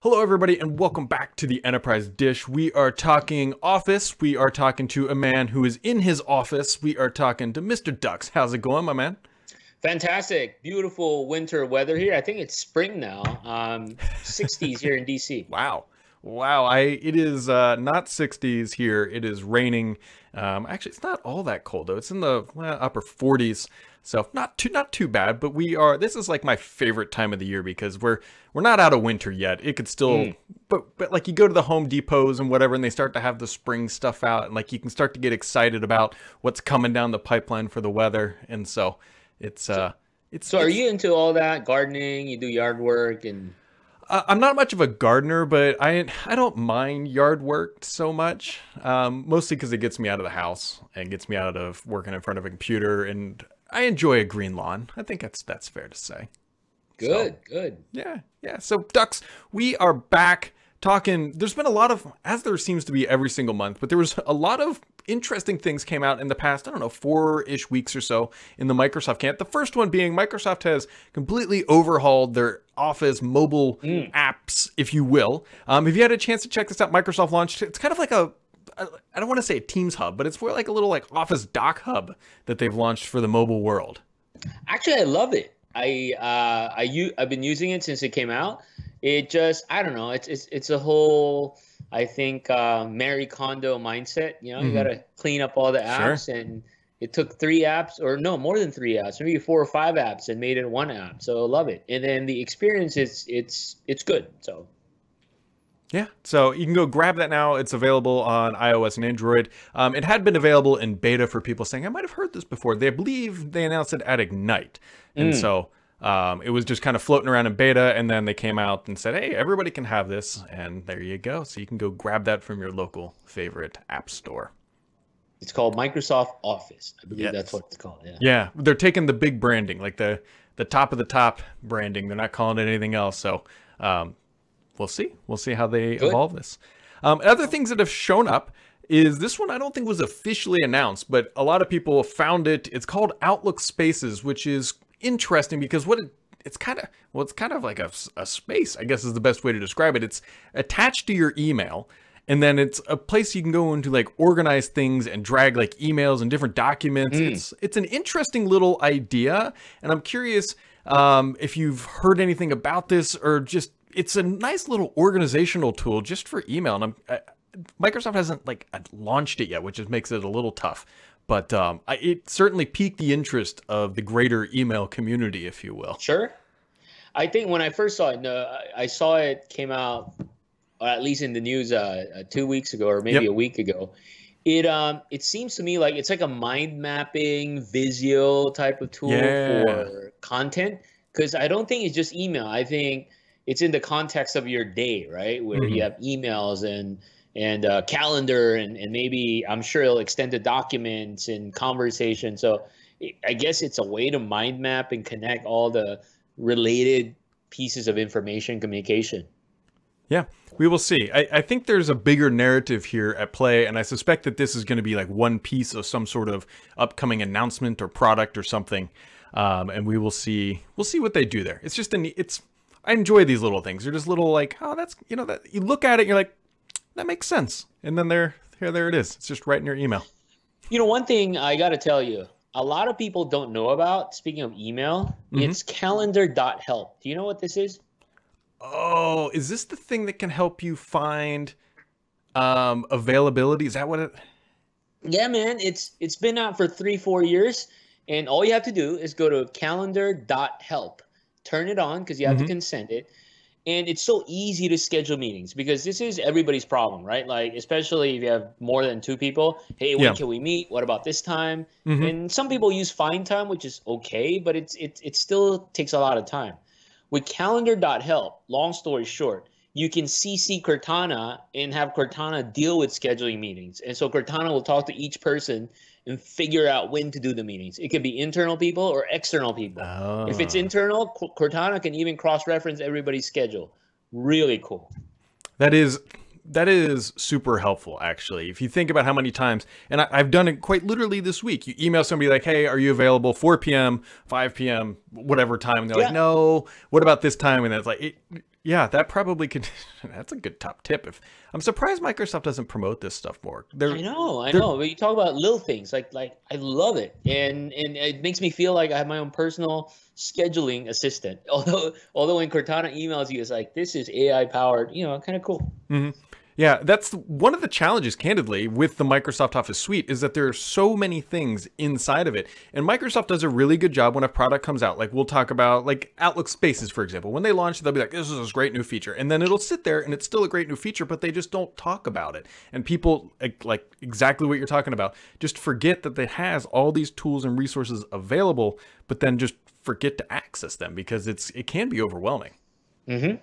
Hello everybody and welcome back to the Enterprise Dish. We are talking office. We are talking to a man who is in his office. We are talking to Mr. Dux. How's it going, my man? Fantastic. Beautiful winter weather here. I think it's spring now. 60s here in DC. Wow. Wow. It is not 60s here. It is raining. Actually, it's not all that cold though. It's in the upper 40s. So not too bad, but this is like my favorite time of the year because we're not out of winter yet. It could still, but like you go to the Home Depots and whatever, and they start to have the spring stuff out, and like you can start to get excited about what's coming down the pipeline for the weather. And so So are you into all that gardening? You do yard work and I'm not much of a gardener, but I don't mind yard work so much, mostly because it gets me out of the house and gets me out of working in front of a computer, and I enjoy a green lawn. I think that's fair to say. Good. Yeah. So Dux, we are back talking. There's been a lot of, as there seems to be every single month, but there was a lot of interesting things came out in the past, I don't know, 4-ish weeks or so in the Microsoft camp. The first one being Microsoft has completely overhauled their Office mobile apps, if you will. If you had a chance to check this out, Microsoft launched, it's kind of like I don't want to say a Teams hub, but it's more like a little like Office doc hub that they've launched for the mobile world. Actually, I love it. I've been using it since it came out. It just, I don't know, it's a whole, I think, Marie Kondo mindset. You know, you got to clean up all the apps, and it took 3 apps, or no, more than 3 apps, maybe 4 or 5 apps, and made it one app. So I love it. And then the experience it's good. So yeah, so you can go grab that now. It's available on iOS and Android. It had been available in beta for people saying, I might have heard this before. They believe they announced it at Ignite. And so it was just kind of floating around in beta, and then they came out and said, hey, everybody can have this, and there you go. So you can go grab that from your local favorite app store. It's called Microsoft Office. I believe that's what it's called. Yeah, they're taking the big branding, like the top of the top branding. They're not calling it anything else. So we'll see. We'll see how they evolve this. Other things that have shown up is this one I don't think was officially announced, but a lot of people found it. It's called Outlook Spaces, which is interesting because it's kind of like a space, I guess is the best way to describe it. It's attached to your email, and then it's a place you can go into like organize things and drag like emails and different documents. It's an interesting little idea, and I'm curious if you've heard anything about this, or just it's a nice little organizational tool just for email. And Microsoft hasn't like launched it yet, which just makes it a little tough. But it certainly piqued the interest of the greater email community, if you will. Sure. I think when I first saw it, I saw it came out, or at least in the news 2 weeks ago, or maybe a week ago. It seems to me like it's like a mind mapping Visio type of tool for content, because I don't think it's just email. I think it's in the context of your day, right? Where you have emails and calendar, and maybe I'm sure it'll extend to documents and conversation. So I guess it's a way to mind map and connect all the related pieces of information communication. Yeah, we will see. I think there's a bigger narrative here at play, and I suspect that this is going to be like one piece of some sort of upcoming announcement or product or something. And we will see. We'll see what they do there. It's just I enjoy these little things. They're just little like, oh, that's, that you look at it, and you're like, that makes sense. And then there it is. It's just right in your email. One thing I got to tell you, a lot of people don't know about, speaking of email, it's calendar.help. Do you know what this is? Oh, is this the thing that can help you find availability? Is that what it? Yeah, man. It's been out for 3-4 years. And all you have to do is go to calendar.help. Turn it on, because you have to consent it. And it's so easy to schedule meetings, because this is everybody's problem, right? Like, especially if you have more than 2 people. Hey, when can we meet? What about this time? And some people use Find Time, which is okay, but it still takes a lot of time. With calendar.help, long story short, you can CC Cortana and have Cortana deal with scheduling meetings. And so Cortana will talk to each person and figure out when to do the meetings. It could be internal people or external people. If it's internal, Cortana can even cross-reference everybody's schedule. Really cool. That is super helpful, actually. If you think about how many times, and I've done it quite literally this week. You email somebody like, hey, are you available 4 p.m., 5 p.m., whatever time? And they're like, no, what about this time? And it's like, Yeah, that probably could. That's a good top tip. If I'm surprised Microsoft doesn't promote this stuff more. I They're know. But you talk about little things like I love it, and it makes me feel like I have my own personal scheduling assistant. Although when Cortana emails you, it's like this is AI powered. Kind of cool. Mhm. Yeah, that's one of the challenges, candidly, with the Microsoft Office suite is that there are so many things inside of it. And Microsoft does a really good job when a product comes out. Like we'll talk about like Outlook Spaces, for example. When they launch, they'll be like, this is this great new feature. And then it'll sit there and it's still a great new feature, but they just don't talk about it. And people, like exactly what you're talking about, just forget that it has all these tools and resources available, but then just forget to access them because it can be overwhelming. Mm-hmm.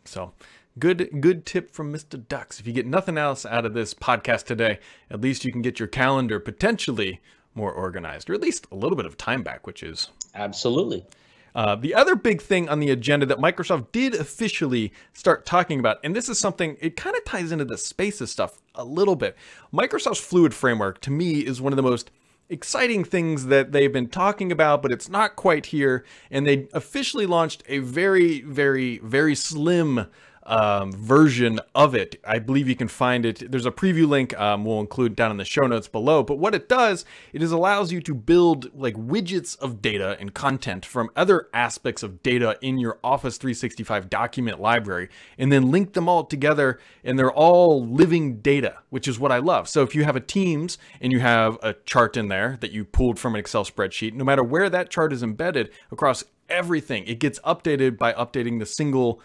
So good tip from Mr. Dux. If you get nothing else out of this podcast today, at least you can get your calendar potentially more organized, or at least a little bit of time back, which is Absolutely. the other big thing on the agenda that Microsoft did officially start talking about, and this is something, it kind of ties into the Spaces stuff a little bit. Microsoft's Fluid Framework, to me, is one of the most exciting things that they've been talking about, but it's not quite here. And they officially launched a very, very, very slim version of it. I believe you can find it. There's a preview link we'll include down in the show notes below. But what it does, it is allows you to build like widgets of data and content from other aspects of data in your Office 365 document library, and then link them all together, and they're all living data, which is what I love. So if you have a Teams and you have a chart in there that you pulled from an Excel spreadsheet, no matter where that chart is embedded across everything, it gets updated by updating the single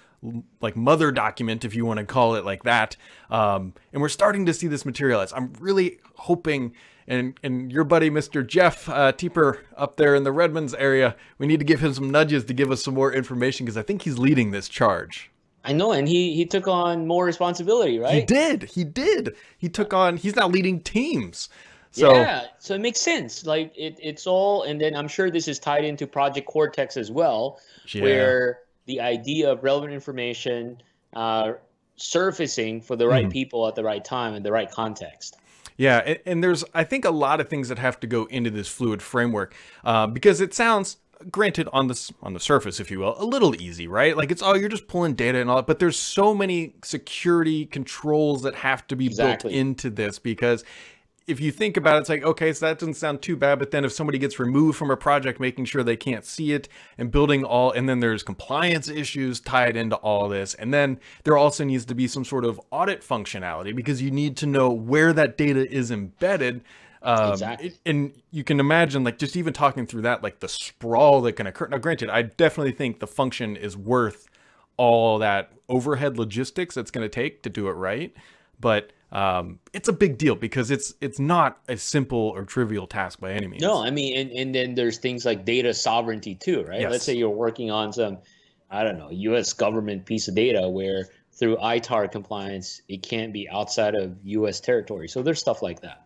like mother document, if you want to call it like that. And we're starting to see this materialize. I'm really hoping, and your buddy, Mr. Jeff Teeper up there in the Redmonds area, we need to give him some nudges to give us some more information because I think he's leading this charge. I know, and he took on more responsibility, right? He did. He's now leading teams. So, yeah, so it makes sense. Like it's all, and then I'm sure this is tied into Project Cortex as well, where the idea of relevant information surfacing for the right people at the right time in the right context. Yeah, and there's, I think, a lot of things that have to go into this Fluid Framework because it sounds, granted, on the surface, if you will, a little easy, right? Like it's all, you're just pulling data and all that, but there's so many security controls that have to be built into this because if you think about it, it's like, okay, so that doesn't sound too bad. But then if somebody gets removed from a project, making sure they can't see it and building all, and then there's compliance issues tied into all this. And then there also needs to be some sort of audit functionality because you need to know where that data is embedded. And you can imagine, like, just even talking through that, like the sprawl that can occur. Now, granted, I definitely think the function is worth all that overhead logistics it's going to take to do it right. But it's a big deal because it's not a simple or trivial task by any means. No, I mean, and then there's things like data sovereignty too, right? Yes. Let's say you're working on some, I don't know, U.S. government piece of data where through ITAR compliance, it can't be outside of U.S. territory. So there's stuff like that.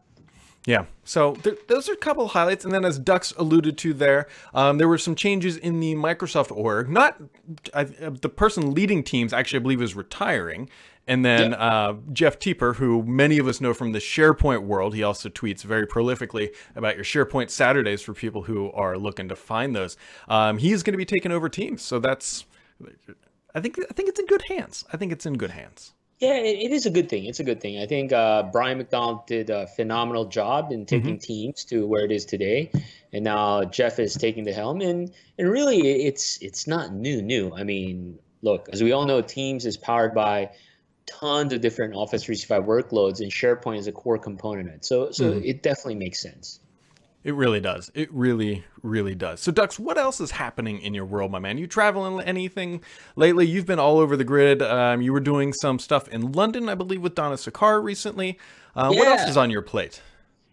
Yeah, so those are a couple of highlights. And then as Dux alluded to there were some changes in the Microsoft org. The person leading Teams actually, I believe, is retiring. And then Jeff Teeper, who many of us know from the SharePoint world, he also tweets very prolifically about your SharePoint Saturdays for people who are looking to find those. He's going to be taking over Teams. So that's, I think it's in good hands. I think it's in good hands. Yeah, it is a good thing. It's a good thing. I think Brian McDonald did a phenomenal job in taking Teams to where it is today, and now Jeff is taking the helm. And really, it's not new. I mean, look, as we all know, Teams is powered by tons of different Office 365 workloads, and SharePoint is a core component of it. So it definitely makes sense. It really does. It really, really does. So, Dux, what else is happening in your world, my man? You traveling anything lately? You've been all over the grid. You were doing some stuff in London, I believe, with Donna Sakar recently. What else is on your plate?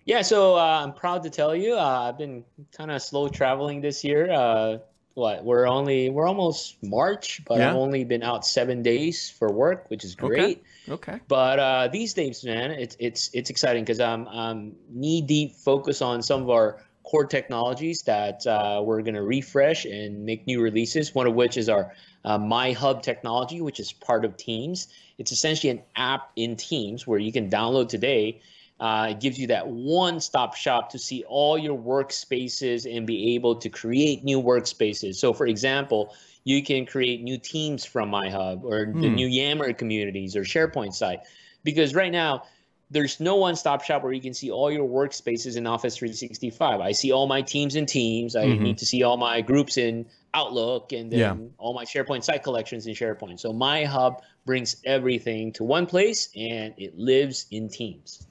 Yeah, so I'm proud to tell you, I've been kind of slow traveling this year. We're almost March, but I've only been out 7 days for work, which is great. Okay. But these days, man, it's exciting because I'm knee deep focused on some of our core technologies that we're going to refresh and make new releases. One of which is our My Hub technology, which is part of Teams. It's essentially an app in Teams where you can download today. It gives you that one-stop shop to see all your workspaces and be able to create new workspaces. So, for example, you can create new teams from MyHub or the new Yammer communities or SharePoint site. Because right now, there's no one-stop shop where you can see all your workspaces in Office 365. I see all my teams in Teams. I need to see all my groups in Outlook, and then all my SharePoint site collections in SharePoint. So MyHub brings everything to one place, and it lives in Teams.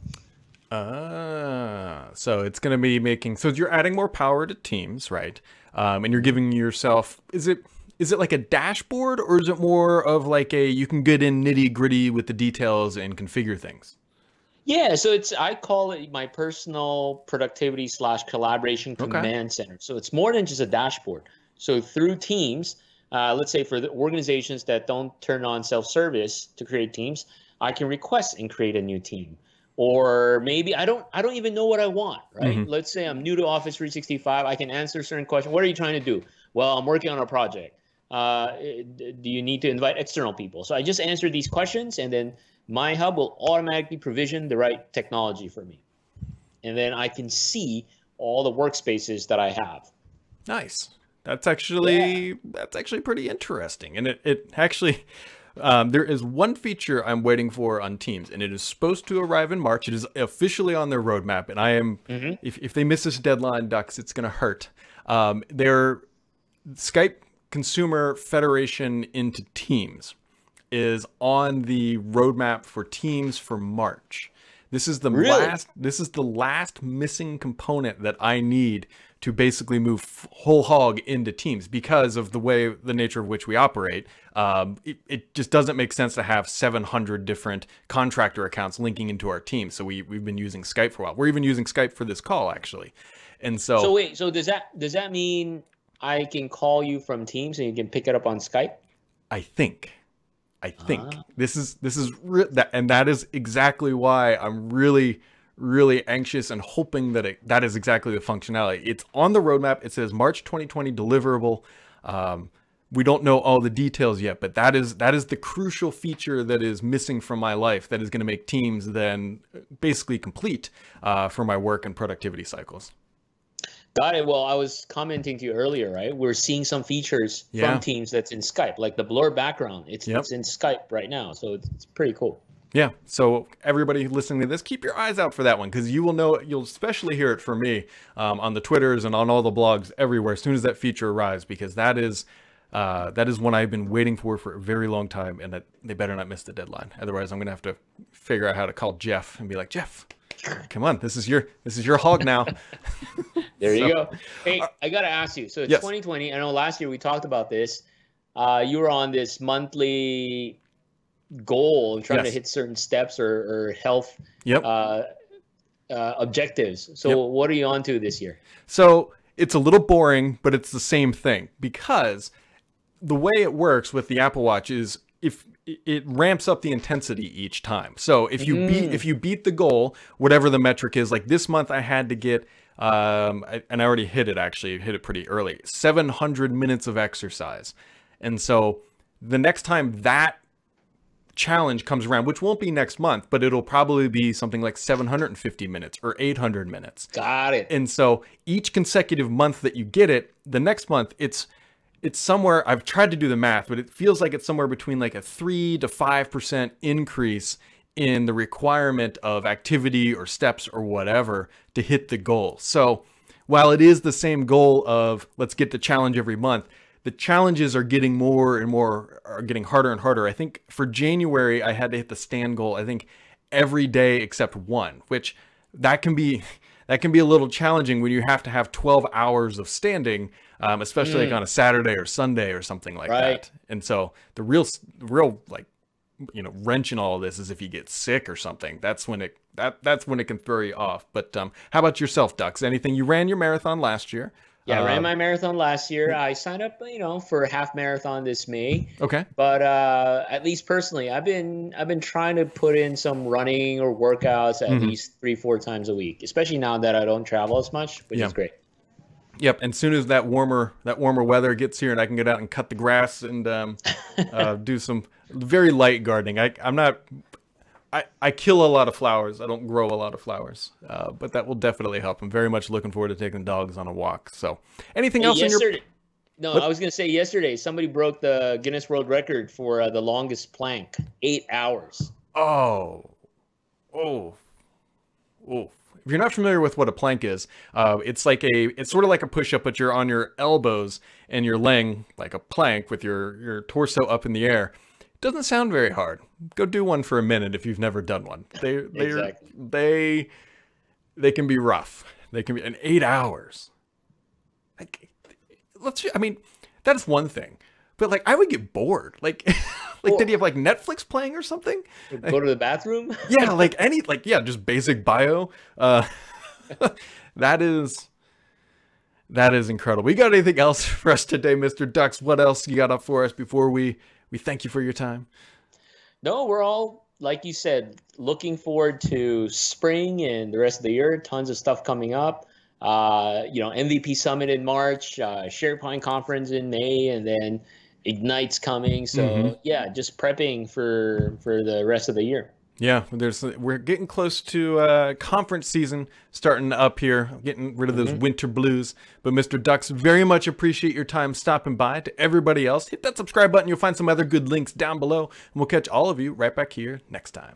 So it's going to be making, so you're adding more power to Teams, right? And you're giving yourself, is it like a dashboard, or is it more of like you can get in nitty gritty with the details and configure things? Yeah, so I call it my personal productivity / collaboration command center. So it's more than just a dashboard. So through Teams, let's say for the organizations that don't turn on self-service to create teams, I can request and create a new team. Or maybe I don't even know what I want, right? Let's say I'm new to Office 365. I can answer certain questions. What are you trying to do? Well, I'm working on a project. Do you need to invite external people? So I just answer these questions, and then MyHub will automatically provision the right technology for me. And then I can see all the workspaces that I have. Nice. That's actually pretty interesting. And it actually, there is one feature I'm waiting for on Teams, and it is supposed to arrive in March. It is officially on their roadmap, and I am, if they miss this deadline, Ducks, it's going to hurt. Their Skype Consumer Federation into Teams is on the roadmap for Teams for March. This is the last missing component that I need to basically move whole hog into Teams, because of the nature of which we operate. It just doesn't make sense to have 700 different contractor accounts linking into our team. So we've been using Skype for a while. We're even using Skype for this call, actually. And so wait, so does that mean I can call you from Teams and you can pick it up on Skype? I think this is and that is exactly why I'm really anxious and hoping that that is exactly the functionality. It's on the roadmap. It says March 2020 deliverable. We don't know all the details yet, but that is the crucial feature that is missing from my life, that is going to make Teams then basically complete for my work and productivity cycles. Got it. Well, I was commenting to you earlier, right? We're seeing some features from Teams that's in Skype, like the blur background. It's in Skype right now, so it's pretty cool. Yeah. So everybody listening to this, keep your eyes out for that one, because you'll especially hear it from me on the Twitters and on all the blogs everywhere as soon as that feature arrives, because that is one I've been waiting for a very long time, and that they better not miss the deadline. Otherwise, I'm going to have to figure out how to call Jeff and be like, Jeff, come on, this is your hog now. There you go. Hey, I got to ask you. So it's 2020. I know last year we talked about this. You were on this monthly goal of trying to hit certain steps or health objectives. So what are you on to this year? So it's a little boring, but it's the same thing, because the way it works with the Apple Watch is if it ramps up the intensity each time. So if you beat the goal, whatever the metric is, like this month I had to get, and I already hit it pretty early, 700 minutes of exercise. And so the next time that challenge comes around, which won't be next month, but it'll probably be something like 750 minutes or 800 minutes. Got it. And so each consecutive month that you get it, the next month it's somewhere, I've tried to do the math, but it feels like it's somewhere between like a 3 to 5% increase in the requirement of activity or steps or whatever to hit the goal. So while it is the same goal of let's get the challenge every month, the challenges are getting more and more, are getting harder and harder. I think for January, I had to hit the stand goal, I think every day except one, which that can be a little challenging when you have to have 12 hours of standing, especially like on a Saturday or Sunday or something like that. And so the real like, wrench in all of this is if you get sick or something. That's when it can throw you off. But how about yourself, Dux? Anything? You ran your marathon last year. Yeah, I ran my marathon last year. I signed up, for a half marathon this May. Okay. But at least personally, I've been trying to put in some running or workouts at least 3-4 times a week, especially now that I don't travel as much, which is great. Yep. And as soon as that warmer weather gets here and I can get out and cut the grass and do some very light gardening. I kill a lot of flowers. I don't grow a lot of flowers, but that will definitely help. I'm very much looking forward to taking the dogs on a walk. So anything else No, I was going to say yesterday somebody broke the Guinness World Record for the longest plank, 8 hours. Oh, oh, oh. If you're not familiar with what a plank is, it's sort of like a push-up, but you're on your elbows and you're laying like a plank with your torso up in the air. It doesn't sound very hard. Go do one for a minute if you've never done one. They can be rough. They can be in 8 hours. Like, I mean, that's one thing, but like I would get bored. Like, did you have like Netflix playing or something? Go to the bathroom? Yeah, just basic bio. That is incredible. We got anything else for us today, Mr. Dux? What else you got up for us before we thank you for your time? No, we're all, like you said, looking forward to spring and the rest of the year. Tons of stuff coming up. MVP Summit in March, SharePoint Conference in May, and then Ignite's coming. So yeah, just prepping for the rest of the year. Yeah, we're getting close to conference season starting up here, getting rid of those winter blues. But Mr. Dux, very much appreciate your time stopping by. To everybody else, hit that subscribe button. You'll find some other good links down below, and we'll catch all of you right back here next time.